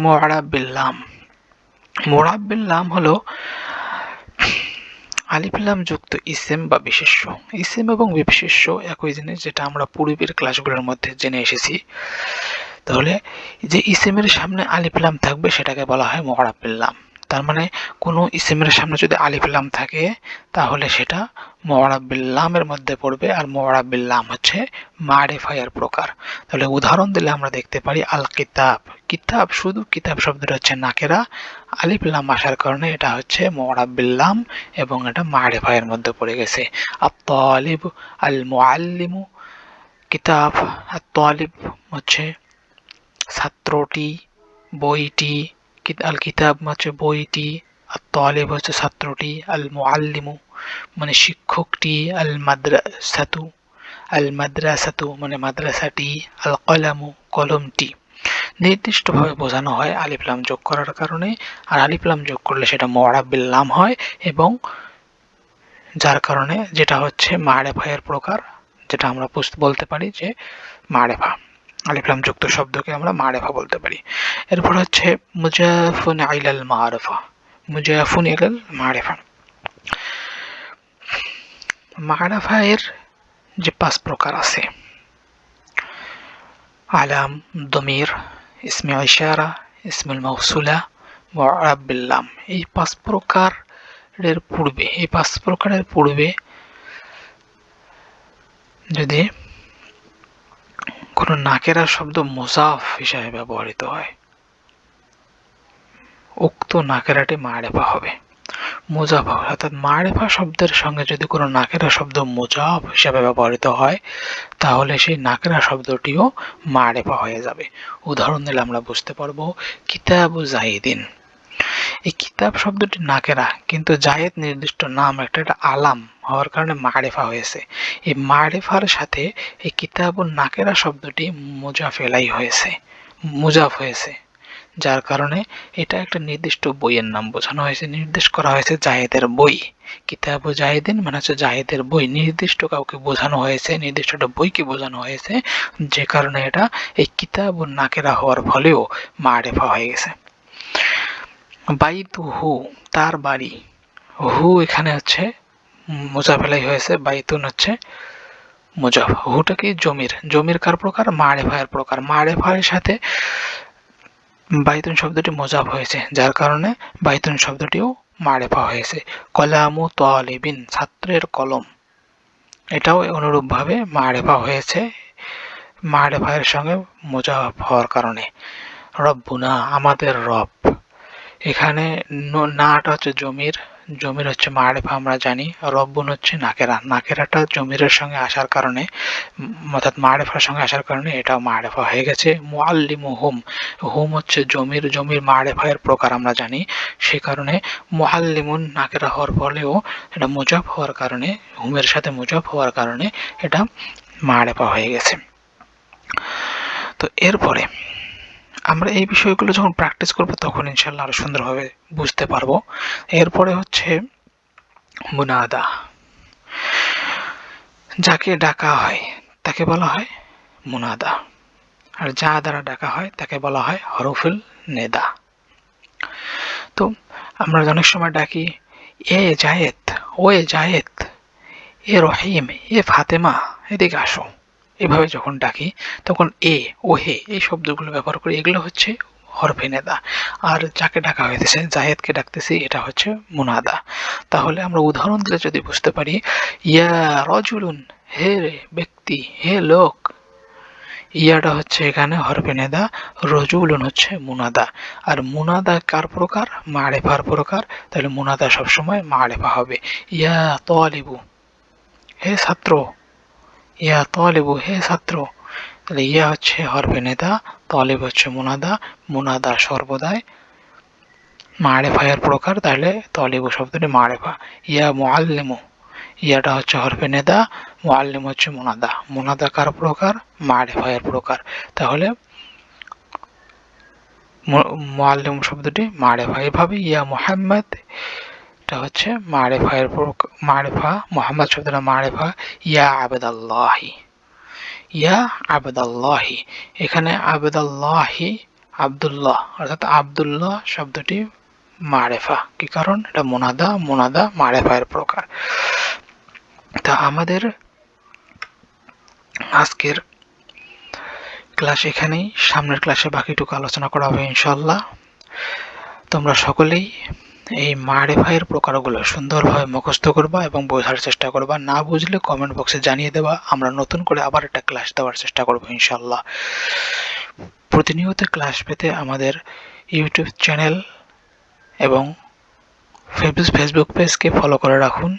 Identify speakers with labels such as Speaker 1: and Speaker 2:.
Speaker 1: মুআরাব বিল লাম। মুআরাব বিল লাম হলো আলিফ লাম যুক্ত ইসেম বা বিশেষ্য। ইসেম এবং বিশেষ্য একই জিনিস, যেটা আমরা পূর্বের ক্লাসগুলোর মধ্যে জেনে এসেছি। তাহলে যে ইসেমের সামনে আলিফ লাম থাকবে সেটাকে বলা হয় মুআরাব বিল লাম। তার মানে কোনো ইসেমের সামনে যদি আলিফ লাম থাকে তাহলে সেটা মুআরাব বিল লামের মধ্যে পড়বে। আর মুআরাব বিল লাম হচ্ছে মারিফা এর প্রকার। তাহলে উদাহরণ দিলে আমরা দেখতে পারি আল কিতাব। কিতাব, শুধু কিতাব শব্দটা হচ্ছে নাকেরা, আলিফ লাম আসার কারণে এটা হচ্ছে মুআরাব বিল লাম এবং এটা মারিফা এর মধ্যে পড়ে গেছে। আত তালিব, আল মুআল্লিমু। কিতাব, আত তালিব হচ্ছে ছাত্রটি, বইটি। আল কিতাব হচ্ছে বইটি, আর তালিব হচ্ছে ছাত্রটি, আল মুআল্লিমু মানে শিক্ষকটি, আল মাদ্রাসাতু মানে মাদ্রাসাটি, আল কলামু কলমটি। নির্দিষ্টভাবে বোঝানো হয় আলিফ লাম যোগ করার কারণে। আর আলিফ লাম যোগ করলে সেটা মুআরাব বিল লাম হয়, এবং যার কারণে যেটা হচ্ছে মারিফা এর প্রকার, যেটা আমরা বলতে পারি যে মারিফা। আলিফ লাম যুক্ত শব্দকে আমরা মারিফা বলতে পারি। এরপর হচ্ছে মুজাফুন ইলাল মারিফা। মুজাফুন ইলাল মারিফা। মারিফা এর যে 5 প্রকার আছে, আলাম, দমির, ইসমে ইশারা, ইসমুল মাউসুলা, মুআরাব বিল লাম। এই 5 প্রকারের পূর্বে যদি কোনো নাকেরা শব্দ মুজাফ হিসাবে ব্যবহৃত হয়, উক্ত নাকেরাটি মারিফা হবে। মুজাফ হবে, অর্থাৎ মারিফা শব্দের সঙ্গে যদি কোনো নাকেরা শব্দ মুজাফ হিসাবে ব্যবহৃত হয় তাহলে সেই নাকেরা শব্দটিও মারিফা হয়ে যাবে। উদাহরণ দিলে আমরা বুঝতে পারবো, কিতাবু জাইদিন। এই কিতাব শব্দটি নাকেরা, কিন্তু জায়েদ নির্দিষ্ট নাম, একটা আলাম হওয়ার কারণে মারিফা হয়েছে। এই মারিফার সাথে এই কিতাবুন নাকেরা শব্দটি মুজাফ হয়েছে, যার কারণে এটা একটা নির্দিষ্ট বইয়ের নাম বোঝানো হয়েছে, নির্দেশ করা হয়েছে জায়েদের বই। কিতাবু জায়েদিন মানে হচ্ছে জায়েদের বই, নির্দিষ্ট কাউকে বোঝানো হয়েছে, নির্দিষ্ট একটা বইকে বোঝানো হয়েছে, যে কারণে এটা এই কিতাবুন নাকেরা হওয়ার ফলেও মারিফা হয়ে গেছে। বাইতুহু তার বাড়ি। হু এখানে হচ্ছে মুজাফ হয়েছে, বাইতুন হচ্ছে মুজাফ। হুটা কি জমির কার প্রকার? মারিফা এর প্রকার। মারিফার সাথে বাইতুন শব্দটি মুজাফ হয়েছে, যার কারণে বাইতুন শব্দটিও মারিফা হয়েছে। কলামু তালিবিন ছাত্রের কলম, এটাও অনুরূপভাবে মারিফা হয়েছে মারিফা এর সঙ্গে মুজাফ হওয়ার কারণে। রব্বুনা আমাদের রব, এখানে নাটা হচ্ছে জমির হচ্ছে মারিফা আমরা জানি, রব্বুন হচ্ছে নাকেরাটা জমিরের সঙ্গে আসার কারণে, অর্থাৎ মারিফার সঙ্গে আসার কারণে এটাও মারিফা হয়ে গেছে। মুআল্লিমু হুম হচ্ছে জমির মারিফা এর প্রকার আমরা জানি, সে কারণে মুআল্লিমুন নাকেরা হওয়ার ফলেও এটা মুজাফ হওয়ার কারণে, হুমের সাথে মুজাফ হওয়ার কারণে এটা মারিফা হয়ে গেছে। তো এরপরে আমরা এই বিষয়গুলো যখন প্র্যাকটিস করবো তখন ইনশাল্লাহ আরো সুন্দরভাবে বুঝতে পারবো। এরপরে হচ্ছে মুনাদা। যাকে ডাকা হয় তাকে বলা হয় মুনাদা, আর যা দ্বারা ডাকা হয় তাকে বলা হয় হরফুল নেদা। তো আমরা অনেক সময় ডাকি এ জায়েদ, ওয়ে জায়েদ, এ রহিম, এ ফাতেমা, এদিকে আসো, এভাবে যখন ডাকি তখন এ, ওহে এই শব্দগুলো ব্যবহার করি, এগুলো হচ্ছে হরফে নেদা। আর যাকে ডাকা হইতেছে, জায়েদকে ডাকতেছি, এটা হচ্ছে মুনাদা। তাহলে আমরা উদাহরণ দিলে যদি বুঝতে পারি, ইয়া রজুলুন হে ব্যক্তি, হে লোক, ইয়াটা হচ্ছে এখানে হরফে নেদা, রজুলুন হচ্ছে মুনাদা। আর মুনাদা কার প্রকার? মারিফার প্রকার, তাহলে মুনাদা সবসময় মারিফা হবে। ইয়া তালিবু হে ছাত্র, ইয়া তালিবু হে ছাত্র, তাহলে ইয়া হচ্ছে হরফে নেদা, তালিব হচ্ছে মুনাদা সর্বদাই মারিফা এর প্রকার, তাহলে তালিবু শব্দটি মারিফা। ইয়া মুআল্লিমু, ইয়াটা হচ্ছে হরফে নেদা, মুআল্লিম হচ্ছে মুনাদা কার প্রকার? মারিফা এর প্রকার, তাহলে মুআল্লিম শব্দটি মারিফা। এভাবে ইয়া মুহাম্মদ এটা হচ্ছে মারিফা এর মারিফা, মুহাম্মদ শব্দটা মারিফা। ইয়া আবদাল্লাহি, ইয়া আবদাল্লাহি, এখানে আবদাল্লাহি আব্দুল্লাহ, অর্থাৎ আব্দুল্লাহ শব্দটি মারেফা। কি কারণ? এটা মুনাদা, মুনাদা মারেফার প্রকার। তা আমাদের আজকের ক্লাস এখানেই, সামনের ক্লাসে বাকিটুকু আলোচনা করা হবে ইনশাল্লাহ। তোমরা সকলেই এই মারেফায়ের প্রকারগুলো সুন্দরভাবে মুখস্থ করবা এবং বোঝার চেষ্টা করবা। না বুঝলে কমেন্ট বক্সে জানিয়ে দেবা, আমরা নতুন করে আবার একটা ক্লাস দেওয়ার চেষ্টা করব ইনশাল্লাহ। প্রতিনিয়ত ক্লাস পেতে আমাদের ইউটিউব চ্যানেল এবং ফেসবুক পেজকে ফলো করে রাখুন।